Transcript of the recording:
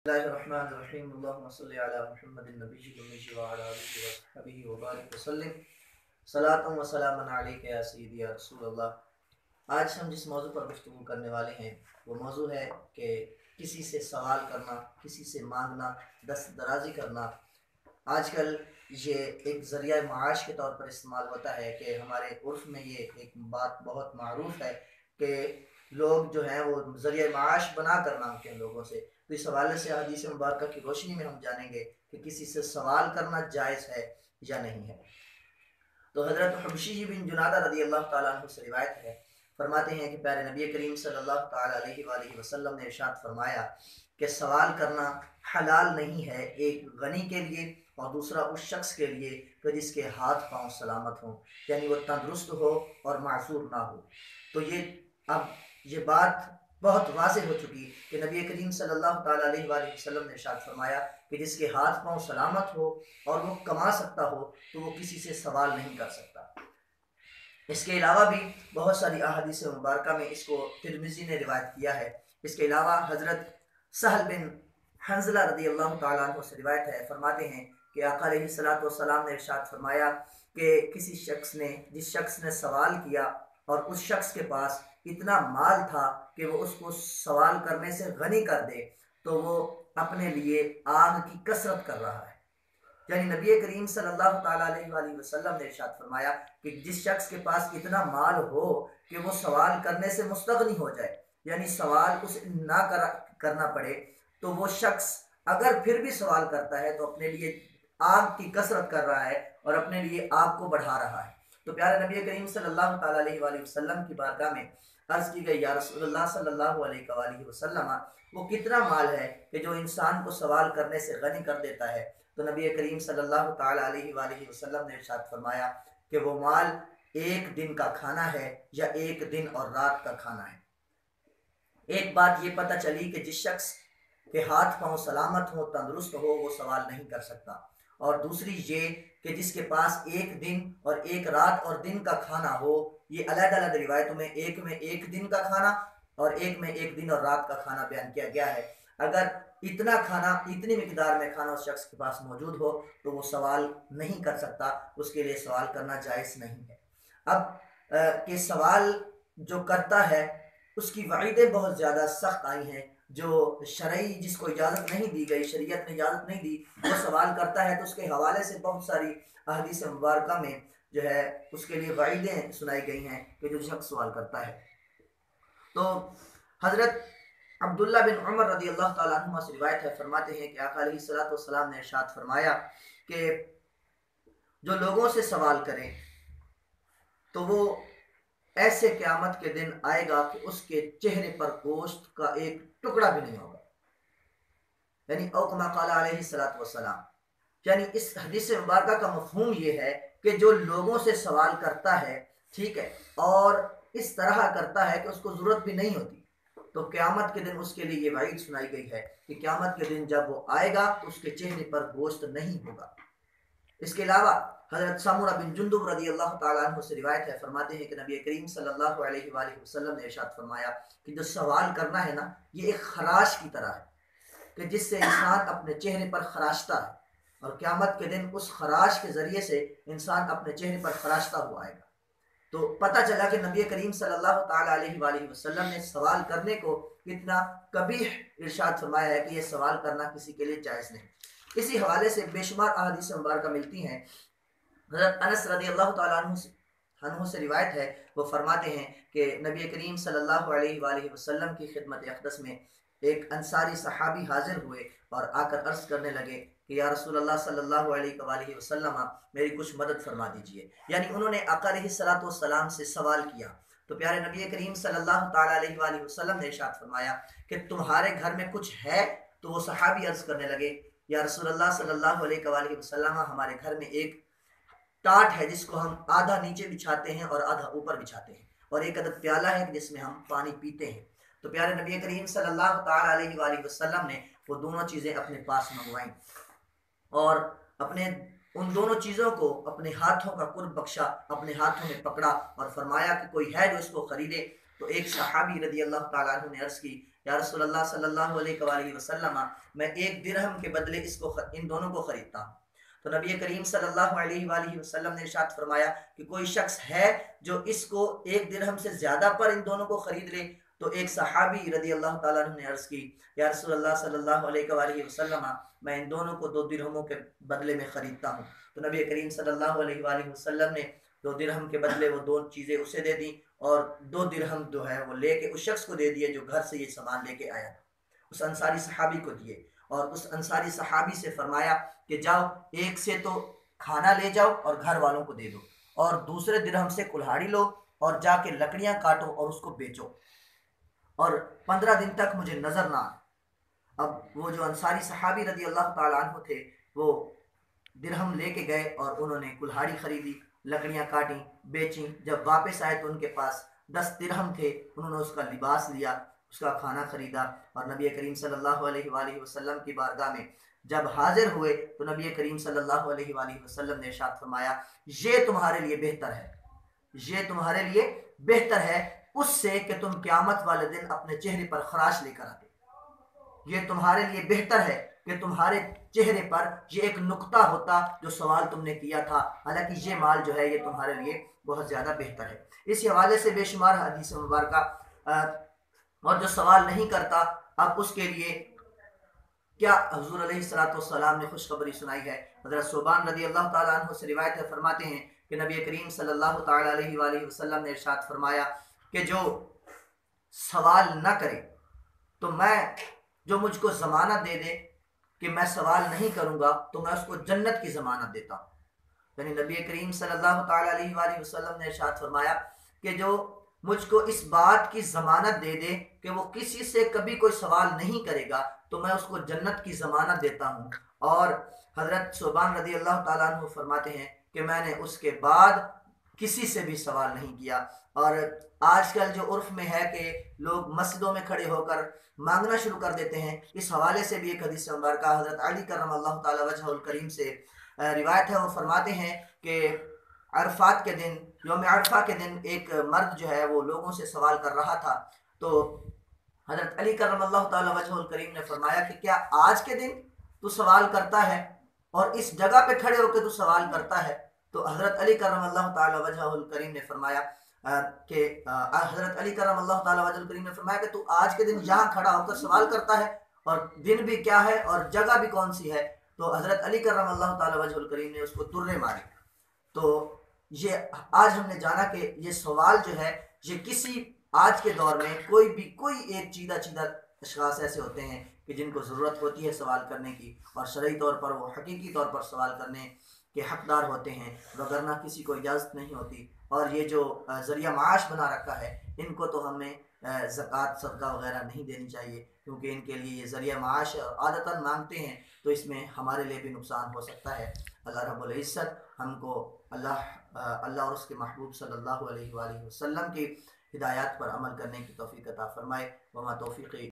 اللہ الرحمن الرحیم اللہم صلی علی محمد النبی الأمی وعلی آلہ وصحبہ وبارک وسلم صلاۃ و سلام علیک یا سیدی یا رسول اللہ۔ آج ہم جس موضوع پر گفتگو کرنے والے ہیں وہ موضوع ہے کہ کسی سے سوال کرنا، کسی سے مانگنا، دست درازی کرنا آج کل یہ ایک ذریعہ معاش کے طور پر استعمال ہوتا ہے کہ ہمارے عرف میں یہ ایک بات بہت معروف ہے کہ لوگ جو ہیں وہ ذریعہ معاش بنا کر مانگتے ہیں لوگوں سے۔ تو اس حوالے سے حدیث مبارکہ کی روشنی میں ہم جانیں گے کہ کسی سے سوال کرنا جائز ہے یا نہیں ہے۔ تو حضرت حبشی بن جنادہ رضی اللہ تعالیٰ عنہ سے روایت ہے، فرماتے ہیں کہ پیارے نبی کریم صلی اللہ تعالیٰ علیہ وآلہ وسلم نے ارشاد فرمایا کہ سوال کرنا حلال نہیں ہے ایک غنی کے لیے اور دوسرا اس شخص کے لیے کہ جس کے ہاتھ پاؤں سلامت ہوں، یعنی وہ تندرست ہو اور معذور نہ ہو۔ تو یہ بات بہت واضح ہو چکی کہ نبی کریم صلی اللہ تعالیٰ علیہ وآلہ وسلم نے ارشاد فرمایا کہ جس کے ہاتھ پاؤں سلامت ہو اور وہ کما سکتا ہو تو وہ کسی سے سوال نہیں کر سکتا۔ اس کے علاوہ بھی بہت ساری احادیث مبارکہ میں اس کو ترمذی نے روایت کیا ہے۔ اس کے علاوہ حضرت سہل بن حنظلہ رضی اللہ تعالیٰ عنہ سے روایت ہے، فرماتے ہیں کہ آقا علیہ السلام نے ارشاد فرمایا کہ جس شخص نے سوال کیا اور اس شخص کے پاس اتنا مال تھا کہ وہ اس کو سوال کرنے سے غنی کر دے تو وہ اپنے لیے آگ کی کثرت کر رہا ہے۔ یعنی نبی کریم صلی اللہ تعالیٰ علیہ وآلہ وسلم نے ارشاد فرمایا کہ جس شخص کے پاس اتنا مال ہو کہ وہ سوال کرنے سے مستغنی ہو جائے، یعنی سوال اسے نہ کرنا پڑے، تو وہ شخص اگر پھر بھی سوال کرتا ہے تو اپنے لیے آگ کی کثرت کر رہا ہے اور اپنے لیے آگ کو بڑھا رہا ہے۔ تو پیارے نبی کریم صلی اللہ تعالیٰ علیہ وآلہ وسلم کی بارگاہ میں عرض کی گئی، یا رسول اللہ صلی اللہ علیہ وآلہ وسلم، وہ کتنا مال ہے کہ جو انسان کو سوال کرنے سے غنی کر دیتا ہے؟ تو نبی کریم صلی اللہ تعالیٰ علیہ وآلہ وسلم نے ارشاد فرمایا کہ وہ مال ایک دن کا کھانا ہے یا ایک دن اور رات کا کھانا ہے۔ ایک بات یہ پتہ چلی کہ جس شخص کے ہاتھ پاؤں سلامت ہو، تندرست ہو، وہ سوال نہیں کر سکتا، اور دوسری یہ کہ جس کے پاس ایک دن اور ایک رات اور دن کا کھانا ہو۔ یہ علیحدہ علیحدہ روایتوں میں ایک دن کا کھانا اور ایک میں ایک دن اور رات کا کھانا بیان کیا گیا ہے۔ اگر اتنا کھانا، اتنی مقدار میں کھانا اس شخص کے پاس موجود ہو تو وہ سوال نہیں کر سکتا، اس کے لیے سوال کرنا جائز نہیں ہے۔ اب کہ سوال جو کرتا ہے اس کی وعیدیں بہت زیادہ سخت آئی ہیں۔ جو شرعی جس کو اجازت نہیں دی گئی، شریعت نے اجازت نہیں دی، وہ سوال کرتا ہے تو اس کے حوالے سے بہت ساری احادیث مبارکہ میں جو ہے اس کے لیے وعیدیں سنائی گئی ہیں کہ جو شخص سوال کرتا ہے۔ تو حضرت عبداللہ بن عمر رضی اللہ تعالیٰ عنہ سے روایت ہے، فرماتے ہیں کہ آقا علیہ السلام نے ارشاد فرمایا کہ جو لوگوں سے سوال کریں تو وہ ایسے قیامت کے دن آئے گا کہ اس کے چہرے پر گوشت کا ایک ٹکڑا بھی نہیں ہوگا، یعنی او کما قال علیہ السلام۔ یعنی اس حدیث مبارکہ کا مفہوم یہ ہے کہ جو لوگوں سے سوال کرتا ہے، ٹھیک ہے، اور اس طرح کرتا ہے کہ اس کو ضرورت بھی نہیں ہوتی، تو قیامت کے دن اس کے لیے یہ وعید سنائی گئی ہے کہ قیامت کے دن جب وہ آئے گا تو اس کے چہرے پر گوشت نہیں ہوگا۔ اس کے علاوہ حضرت سمرہ بن جندب رضی اللہ تعالیٰ عنہ سے روایت ہے، فرماتے ہیں کہ نبی کریم صلی اللہ علیہ وآلہ وسلم نے ارشاد فرمایا کہ جو سوال کرنا ہے نا، یہ ایک خراش کی طرح ہے کہ جس سے انسان اپنے چہرے پر خراشتا ہے، اور قیامت کے دن اس خراش کے ذریعے سے انسان اپنے چہرے پر خراشتا ہوا آئے گا۔ تو پتہ چلا کہ نبی کریم صلی اللہ تعالیٰ علیہ وآلہ وسلم نے سوال کرنے کو کتنا قبیح ارشاد فرمایا ہے کہ یہ سوال کرنا کسی کے لیے جائز نہیں۔ اسی حوالے سے بے شمار احادیث مبارکہ ملتی ہیں۔ حضرت انس رضی اللہ تعالیٰ عنہ سے روایت ہے، وہ فرماتے ہیں کہ نبی کریم صلی اللہ علیہ وآلہ وسلم کی خدمت اقدس میں ایک انصاری صحابی حاضر ہوئے اور آ کر عرض کرنے لگے کہ یا رسول اللہ صلی اللہ علیہ وآلہ وسلم، میری کچھ مدد فرما دیجئے۔ یعنی انہوں نے آقا علیہ السلام سے سوال کیا تو پیارے نبی کریم صلی اللہ تعالیٰ علیہ وآلہ وسلم نے ارشاد فرمایا کہ تمہارے گھر میں کچھ ہے؟ تو وہ صحابی عرض کرنے لگے یا رسول اللہ صلی اللہ علیہ وآلہ وسلم، ہمارے گھر میں ایک ٹاٹ ہے جس کو ہم آدھا نیچے بچھاتے ہیں اور آدھا اوپر بچھاتے ہیں، اور ایک عدد پیالہ ہے جس میں ہم پانی پیتے ہیں۔ تو پیارے نبی کریم صلی اللہ تعالیٰ علیہ وآلہ وسلم نے وہ دونوں چیزیں اپنے پاس منگوائیں اور اپنے ان دونوں چیزوں کو اپنے ہاتھوں کا قرب بخشا، اپنے ہاتھوں میں پکڑا اور فرمایا کہ کوئی ہے جو اس کو خریدے؟ تو ایک صحابی رضی اللہ تعالیٰ عنہ نے عرض کی یا رسول اللہ صلی اللہ علیہ وآلہ وسلم میں ایک درہم کے بدلے ان دونوں کو خریدتا ہوں۔ تو نبی کریم صلی اللہ علیہ وآلہ وسلم نے ارشاد فرمایا کہ کوئی شخص ہے جو اس کو ایک درہم سے زیادہ پر ان دونوں کو خرید لے؟ تو ایک صحابی رضی اللہ تعالیٰ عنہ نے عرض کی یا رسول اللہ صلی اللہ علیہ وآلہ وسلم میں ان دونوں کو 2 درہموں کے بدلے میں خریدتا ہوں۔ تو نبی کریم صلی اللہ علیہ وآلہ وسلم نے 2 درہم کے بدلے وہ 2 چیزیں اسے دے دیں اور 2 درہم جو ہے وہ لے کے اس شخص کو دے دیے جو گھر سے یہ سامان لے کے آیا تھا، اس انصاری صحابی کو دیے، اور اس انصاری صحابی سے فرمایا کہ جاؤ ایک سے تو کھانا لے جاؤ اور گھر والوں کو دے دو، اور دوسرے درہم سے کلہاڑی لو اور جا کے لکڑیاں کاٹو اور اس کو بیچو، اور 15 دن تک مجھے نظر نہ آئے۔ اب وہ جو انصاری صحابی رضی اللہ تعالیٰ عنہ تھے وہ درہم لے کے گئے اور انہوں نے کلہاڑی خریدی، لکڑیاں کاٹیں، بیچیں۔ جب واپس آئے تو ان کے پاس 10 درہم تھے، انہوں نے اس کا لباس لیا، اس کا کھانا خریدا، اور نبی کریم صلی اللہ علیہ وآلہ وسلم کی بارگاہ میں جب حاضر ہوئے تو نبی کریم صلی اللہ علیہ وآلہ وسلم نے ارشاد فرمایا یہ تمہارے لیے بہتر ہے، یہ تمہارے لیے بہتر ہے اس سے کہ تم قیامت والے دن اپنے چہرے پر خراش لے کر آتے، یہ تمہارے لیے بہتر ہے کہ تمہارے چہرے پر یہ ایک نقطہ ہوتا جو سوال تم نے کیا تھا، حالانکہ یہ مال جو ہے یہ تمہارے لیے بہت زیادہ بہتر ہے۔ اسی حوالے سے بے شمار حدیث مبارکہ اور جو سوال نہیں کرتا اب اس کے لیے کیا حضور علیہ السلام نے خوشخبری سنائی ہے۔ حضرت ثوبان رضی اللہ تعالیٰ عنہ سے روایت ہے، فرماتے ہیں کہ نبی کریم صلی اللہ تعالیٰ علیہ وآلہ وسلم نے ارشاد فرمایا کہ جو سوال نہ کرے تو میں جو مجھ کو ضمانت دے دے کہ میں سوال نہیں کروں گا تو میں اس کو جنت کی ضمانت دیتا ہوں۔ یعنی نبی کریم صلی اللہ تعالیٰ علیہ وآلہ وسلم نے ارشاد فرمایا کہ جو مجھ کو اس بات کی ضمانت دے دے کہ وہ کسی سے کبھی کوئی سوال نہیں کرے گا تو میں اس کو جنت کی ضمانت دیتا ہوں۔ اور حضرت ثوبان رضی اللہ تعالیٰ عنہ فرماتے ہیں کہ میں نے اس کے بعد کسی سے بھی سوال نہیں کیا۔ اور آج کل جو عرف میں ہے کہ لوگ مسجدوں میں کھڑے ہو کر مانگنا شروع کر دیتے ہیں، اس حوالے سے بھی ایک حدیث مبارکہ حضرت علی کرم اللہ تعالی وجہ الکریم سے روایت ہے، وہ فرماتے ہیں کہ عرفات کے دن، یوم عرفہ کے دن ایک مرد جو ہے وہ لوگوں سے سوال کر رہا تھا، تو حضرت علی کرم اللہ تعالی وجہ الکریم نے فرمایا کہ کیا آج کے دن تو سوال کرتا ہے اور اس جگہ پہ کھڑے ہو کے تو سوال کرتا ہے؟ تو حضرت علی کرم اللہ تعالی وجہ الکریم نے فرمایا کہ حضرت علی کرم اللہ تعالی وجہ الکریم نے فرمایا کہ تو آج کے دن یہاں کھڑا ہو کر سوال کرتا ہے اور دن بھی کیا ہے اور جگہ بھی کون سی ہے؟ تو حضرت علی کرم اللہ تعالی وجہ الکریم نے اس کو درے مارے۔ تو یہ آج ہم نے جانا کہ یہ سوال جو ہے یہ کسی آج کے دور میں کوئی ایک چیدہ اشخاص ایسے ہوتے ہیں کہ جن کو ضرورت ہوتی ہے سوال کرنے کی، اور شرعی طور پر وہ حقیقی طور پر سوال کرنے کے حقدار ہوتے ہیں، وگرنہ کسی کو اجازت نہیں ہوتی۔ اور یہ جو ذریعہ معاش بنا رکھا ہے ان کو تو ہمیں زکوٰۃ صدقہ وغیرہ نہیں دینی چاہیے، کیونکہ ان کے لیے یہ ذریعہ معاش عادتاً مانگتے ہیں تو اس میں ہمارے لیے بھی نقصان ہو سکتا ہے۔ اللہ رب العزت ہم کو اللہ اور اس کے محبوب صلی اللہ علیہ وآلہ وسلم کی ہدایات پر عمل کرنے کی توفیق عطا فرمائے۔ وما توفیقی